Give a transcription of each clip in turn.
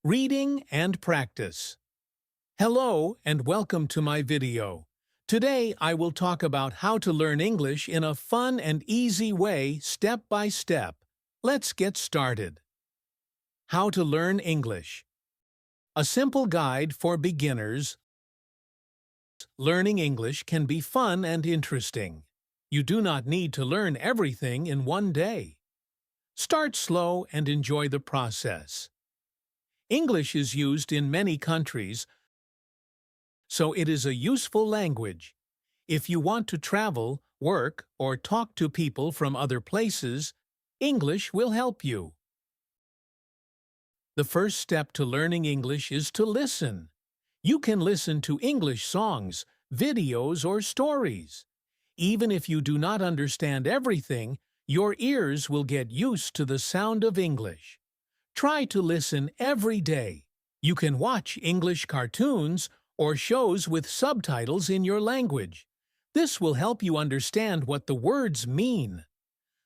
Reading and practice. Hello and welcome to my video. Today I will talk about how to learn English in a fun and easy way step by step. Let's get started. How to learn English. A simple guide for beginners. Learning English can be fun and interesting. You do not need to learn everything in one day. Start slow and enjoy the process. English is used in many countries, so it is a useful language. If you want to travel, work, or talk to people from other places, English will help you. The first step to learning English is to listen. You can listen to English songs, videos, or stories. Even if you do not understand everything, your ears will get used to the sound of English. Try to listen every day. You can watch English cartoons or shows with subtitles in your language. This will help you understand what the words mean.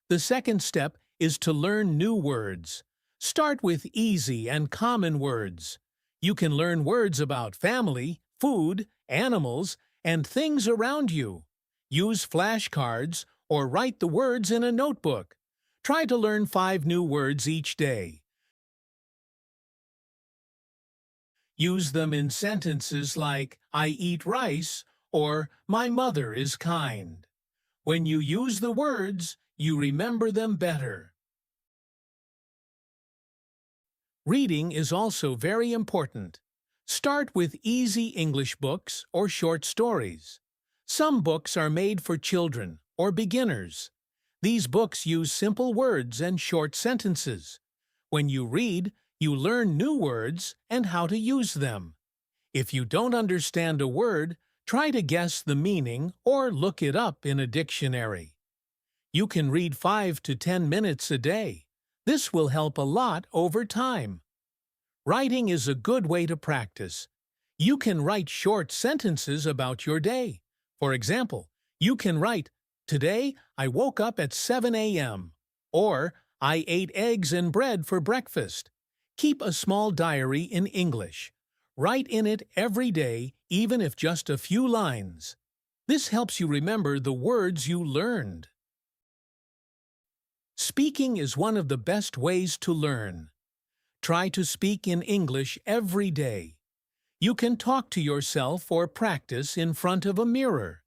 The second step is to learn new words. Start with easy and common words. You can learn words about family, food, animals, and things around you. Use flashcards or write the words in a notebook. Try to learn 5 new words each day. Use them in sentences like, I eat rice, or my mother is kind. When you use the words, you remember them better. Reading is also very important. Start with easy English books or short stories. Some books are made for children or beginners. These books use simple words and short sentences. When you read, you learn new words and how to use them. If you don't understand a word, try to guess the meaning or look it up in a dictionary. You can read 5 to 10 minutes a day. This will help a lot over time. Writing is a good way to practice. You can write short sentences about your day. For example, you can write, Today I woke up at 7 a.m. or I ate eggs and bread for breakfast. Keep a small diary in English. Write in it every day, even if just a few lines. This helps you remember the words you learned. Speaking is one of the best ways to learn. Try to speak in English every day. You can talk to yourself or practice in front of a mirror.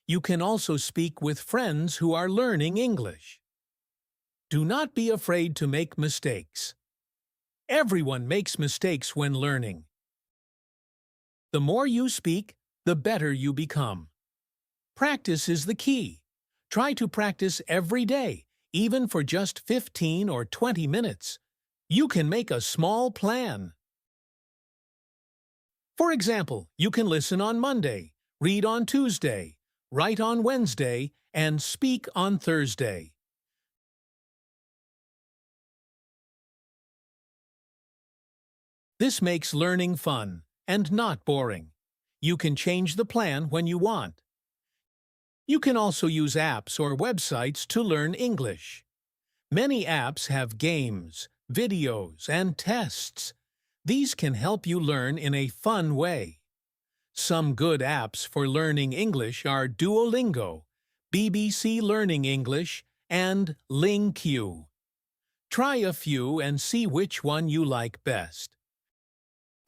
You can also speak with friends who are learning English. Do not be afraid to make mistakes. Everyone makes mistakes when learning. The more you speak, the better you become. Practice is the key. Try to practice every day, even for just 15 or 20 minutes. You can make a small plan. For example, you can listen on Monday, read on Tuesday, write on Wednesday, and speak on Thursday. This makes learning fun and not boring. You can change the plan when you want. You can also use apps or websites to learn English. Many apps have games, videos, and tests. These can help you learn in a fun way. Some good apps for learning English are Duolingo, BBC Learning English, and LingQ. Try a few and see which one you like best.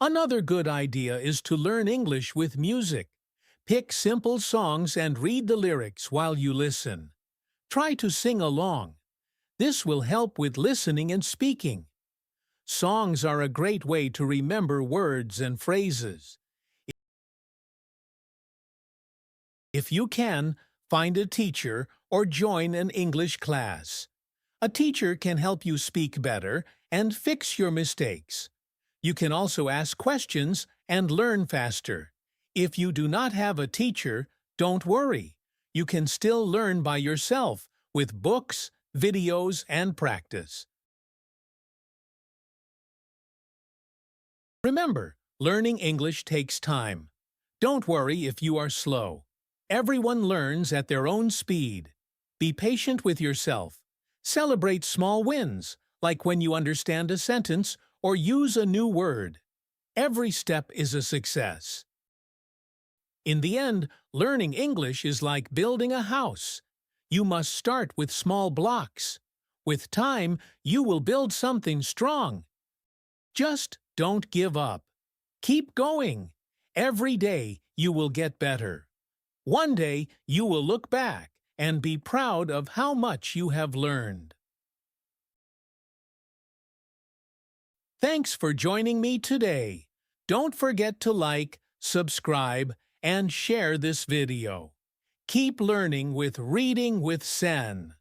Another good idea is to learn English with music. Pick simple songs and read the lyrics while you listen. Try to sing along. This will help with listening and speaking. Songs are a great way to remember words and phrases. If you can, find a teacher or join an English class. A teacher can help you speak better and fix your mistakes. You can also ask questions and learn faster. If you do not have a teacher, don't worry. You can still learn by yourself with books, videos, and practice. Remember, learning English takes time. Don't worry if you are slow. Everyone learns at their own speed. Be patient with yourself. Celebrate small wins, like when you understand a sentence or use a new word. Every step is a success. In the end, learning English is like building a house. You must start with small blocks. With time, you will build something strong. Just don't give up. Keep going. Every day, you will get better. One day, you will look back and be proud of how much you have learned. Thanks for joining me today. Don't forget to like, subscribe, and share this video. Keep learning with Reading with Sen.